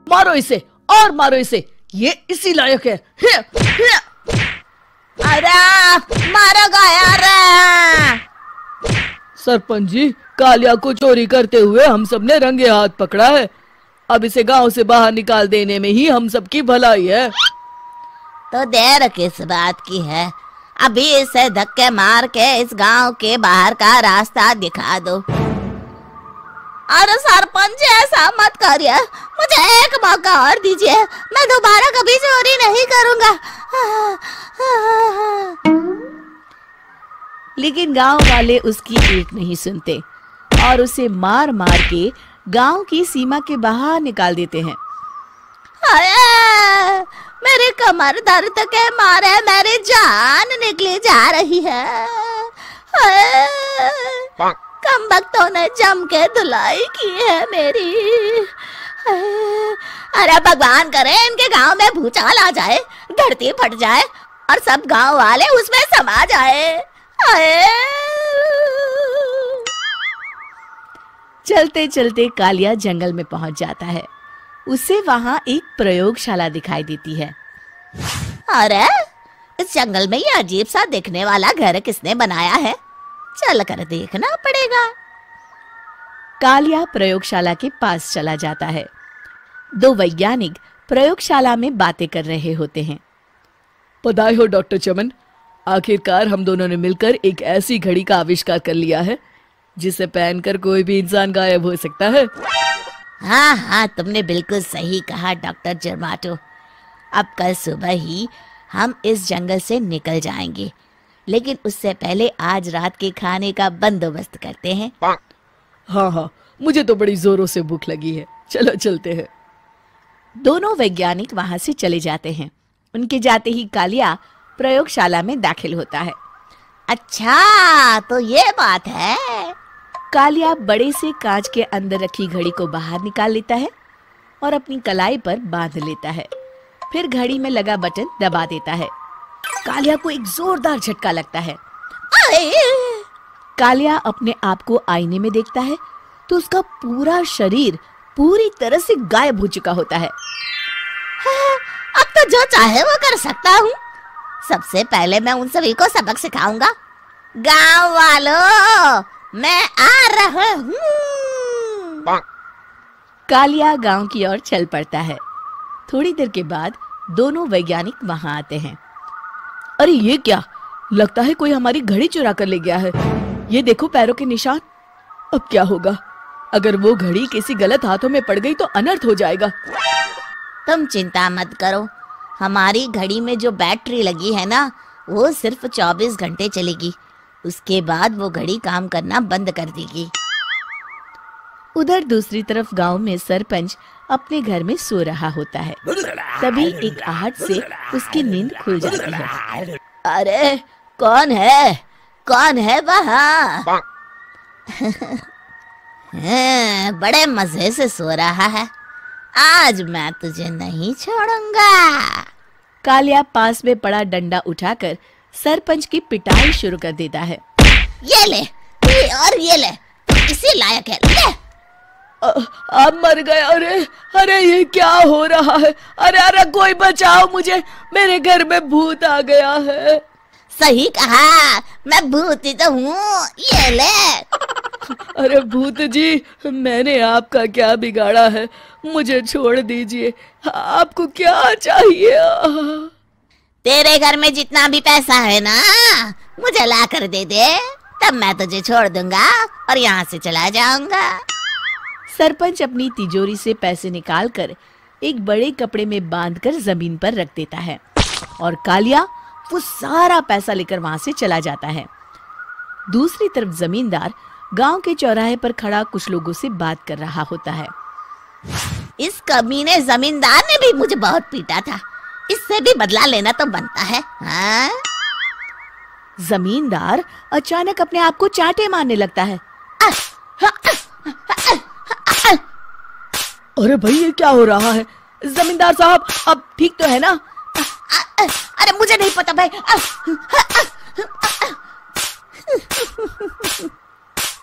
मारो इसे और मारो इसे, ये इसी लायक है। अरे मारो यार। सरपंच जी, कालिया को चोरी करते हुए हम सबने रंगे हाथ पकड़ा है। अब इसे गांव से बाहर निकाल देने में ही हम सबकी भलाई है। तो देर किस बात की है, अभी इसे धक्के मार के इस गांव के बाहर का रास्ता दिखा दो। अरे सरपंच ऐसा मत करिए, मुझे एक मौका और दीजिए, मैं दोबारा कभी चोरी नहीं करूंगा। लेकिन गांव वाले उसकी एक नहीं सुनते और उसे मार मार के गांव की सीमा के बाहर निकाल देते हैं। मेरी कमर दर्द के मारे मेरी जान निकली जा रही है। कमबख्तों ने जम के धुलाई की है मेरी। अरे भगवान करे इनके गांव में भूचाल आ जाए, धरती फट जाए और सब गांव वाले उसमें समा जाए। चलते चलते कालिया जंगल में पहुंच जाता है। उसे वहां एक प्रयोगशाला दिखाई देती है। अरे इस जंगल में ये अजीब सा दिखने वाला घर किसने बनाया है, चल कर देखना पड़ेगा। कालिया प्रयोगशाला के पास चला जाता है। दो वैज्ञानिक प्रयोगशाला में बातें कर रहे होते हैं। बधाई हो डॉक्टर चमन, आखिरकार हम दोनों ने मिलकर एक ऐसी घड़ी का आविष्कार कर लिया है जिसे पहनकर कोई भी इंसान गायब हो सकता है। हाँ हाँ, तुमने बिल्कुल सही कहा डॉक्टर जर्माटो। अब कल सुबह ही हम इस जंगल से निकल जाएंगे, लेकिन उससे पहले आज रात के खाने का बंदोबस्त करते हैं। हाँ हाँ, मुझे तो बड़ी जोरों से भूख लगी है, चलो चलते हैं। दोनों वैज्ञानिक वहां से चले जाते हैं। उनके जाते ही कालिया प्रयोगशाला में दाखिल होता है। अच्छा तो ये बात है। कालिया बड़े से कांच के अंदर रखी घड़ी को बाहर निकाल लेता है और अपनी कलाई पर बांध लेता है। फिर घड़ी में लगा बटन दबा देता है। कालिया को एक जोरदार झटका लगता है। कालिया अपने आप को आईने में देखता है तो उसका पूरा शरीर पूरी तरह से गायब हो चुका होता है। अब तो जो चाहे वो कर सकता हूँ। सबसे पहले मैं उन सभी को सबक सिखाऊंगा। गांव वालों, मैं आ रहा हूँ। कालिया गांव की ओर चल पड़ता है। थोड़ी देर के बाद दोनों वैज्ञानिक वहां आते हैं। अरे ये क्या, लगता है कोई हमारी घड़ी चुरा कर ले गया है। ये देखो पैरों के निशान। अब क्या होगा, अगर वो घड़ी किसी गलत हाथों में पड़ गई तो अनर्थ हो जाएगा। तुम चिंता मत करो, हमारी घड़ी में जो बैटरी लगी है ना, वो सिर्फ 24 घंटे चलेगी। उसके बाद वो घड़ी काम करना बंद कर देगी। उधर दूसरी तरफ गांव में सरपंच अपने घर में सो रहा होता है। तभी एक आहट से उसकी नींद खुल जाती है। अरे कौन है वहाँ? बड़े मजे से सो रहा है, आज मैं तुझे नहीं छोड़ूंगा। कालिया पास में पड़ा डंडा उठाकर सरपंच की पिटाई शुरू कर देता है। ये ले, ये ले, इसी लायक है, ले। आप मर गए। अरे ये क्या हो रहा है? अरे कोई बचाओ मुझे, मेरे घर में भूत आ गया है। सही कहा, मैं भूत ही तो हूँ, ये ले। अरे भूत जी, मैंने आपका क्या बिगाड़ा है, मुझे छोड़ दीजिए। आपको क्या चाहिए? तेरे घर में जितना भी पैसा है ना, मुझे ला कर दे दे, तब मैं तुझे छोड़ दूंगा और यहाँ से चला जाऊंगा। सरपंच अपनी तिजोरी से पैसे निकालकर एक बड़े कपड़े में बांधकर जमीन पर रख देता है और कालिया वो सारा पैसा लेकर वहां से चला जाता है। दूसरी तरफ जमींदार गांव के चौराहे पर खड़ा कुछ लोगों से बात कर रहा होता है। इस कमीने जमींदार ने भी मुझे बहुत पीटा था, इससे भी बदला लेना तो बनता है। हाँ? जमींदार अचानक अपने आप को चांटे मारने लगता है। अरे भाई ये क्या हो रहा है? जमींदार साहब अब ठीक तो है ना? अरे मुझे नहीं पता भाई।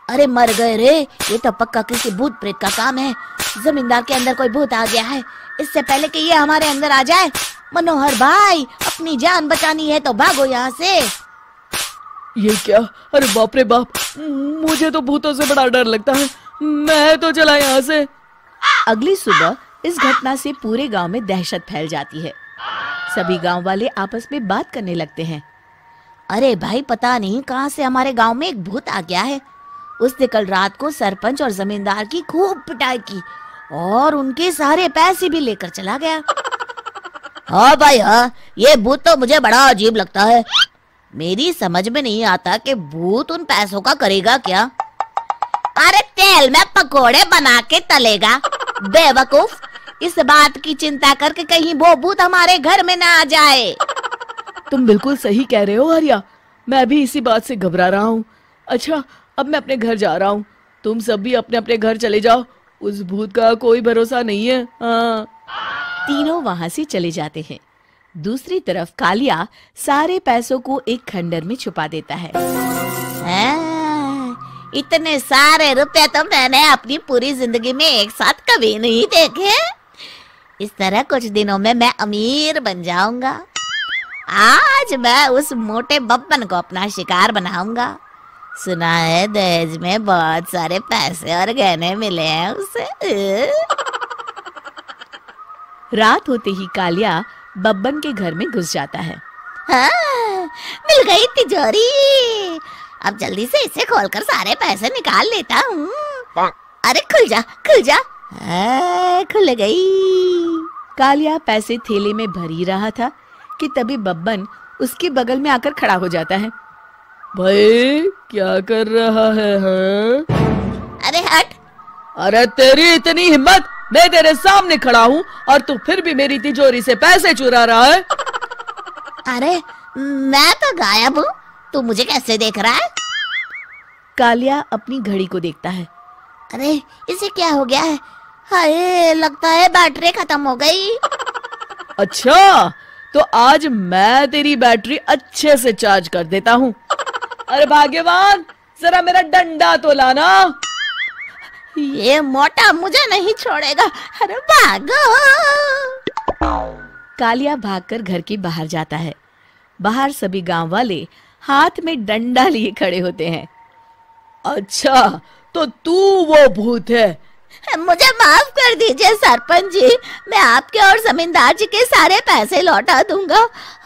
अरे मर गए रे, ये तो पक्का किसी भूत प्रेत का काम है। जमींदार के अंदर कोई भूत आ गया है। इससे पहले कि ये हमारे अंदर आ जाए, मनोहर भाई अपनी जान बचानी है तो भागो यहाँ से। ये क्या? अरे बाप रे बाप, मुझे तो भूतों से बड़ा डर लगता है, मैं तो चला यहाँ से। अगली सुबह इस घटना से पूरे गांव में दहशत फैल जाती है। सभी गांव वाले आपस में बात करने लगते हैं। अरे भाई, पता नहीं कहां से हमारे गांव में एक भूत आ गया है। उसने कल रात को सरपंच और जमींदार की खूब पिटाई की और उनके सारे पैसे भी लेकर चला गया। हाँ भाई हाँ, ये भूत तो मुझे बड़ा अजीब लगता है। मेरी समझ में नहीं आता कि भूत उन पैसों का करेगा क्या। अरे तेल में पकोड़े बना के तलेगा बेवकूफ। इस बात की चिंता करके कहीं वो भूत हमारे घर में ना आ जाए। तुम बिल्कुल सही कह रहे हो आर्या, मैं भी इसी बात से घबरा रहा हूँ। अच्छा, अब मैं अपने घर जा रहा हूँ, तुम सब भी अपने अपने घर चले जाओ, उस भूत का कोई भरोसा नहीं है। हाँ। तीनों वहां से चले जाते हैं। दूसरी तरफ कालिया सारे पैसों को एक खंडर में छुपा देता है। इतने सारे रुपए तो मैंने अपनी पूरी जिंदगी में एक साथ कभी नहीं देखे। इस तरह कुछ दिनों में मैं अमीर बन जाऊंगा। आज मैं उस मोटे बब्बन को अपना शिकार बनाऊंगा। सुना है दहेज में बहुत सारे पैसे और गहने मिले हैं उसे। रात होते ही कालिया बब्बन के घर में घुस जाता है। हाँ, मिल गई तिजोरी। अब जल्दी से इसे खोलकर सारे पैसे निकाल लेता हूँ। अरे खुल जा खुल जा। खुल गई। कालिया पैसे थैले में भर ही रहा था कि तभी बब्बन उसके बगल में आकर खड़ा हो जाता है। भाई क्या कर रहा है? हाँ? अरे हट। अरे तेरी इतनी हिम्मत, मैं तेरे सामने खड़ा हूँ और तू फिर भी मेरी तिजोरी से पैसे चुरा रहा है। अरे मैं तो गायब हूँ, तू मुझे कैसे देख रहा है? कालिया अपनी घड़ी को देखता है। अरे इसे क्या हो गया है? हाय, लगता है बैटरी खत्म हो गई। अच्छा, तो आज मैं तेरी बैटरी अच्छे से चार्ज कर देता हूँ। अरे भाग्यवान, जरा मेरा डंडा तो लाना। ये मोटा मुझे नहीं छोड़ेगा। अरे भागो। कालिया भागकर घर के बाहर जाता है। बाहर सभी गांव वाले हाथ में डंडा लिए खड़े होते हैं। अच्छा, तो तू वो भूत है? मुझे माफ कर दीजिए सरपंच जी, मैं आपके और जमींदार जी के सारे पैसे लौटा दूंगा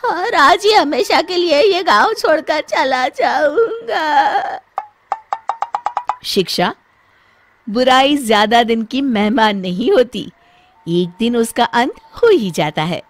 और आज ही हमेशा के लिए ये गांव छोड़कर चला जाऊंगा। शिक्षा: बुराई ज्यादा दिन की मेहमान नहीं होती, एक दिन उसका अंत हो ही जाता है।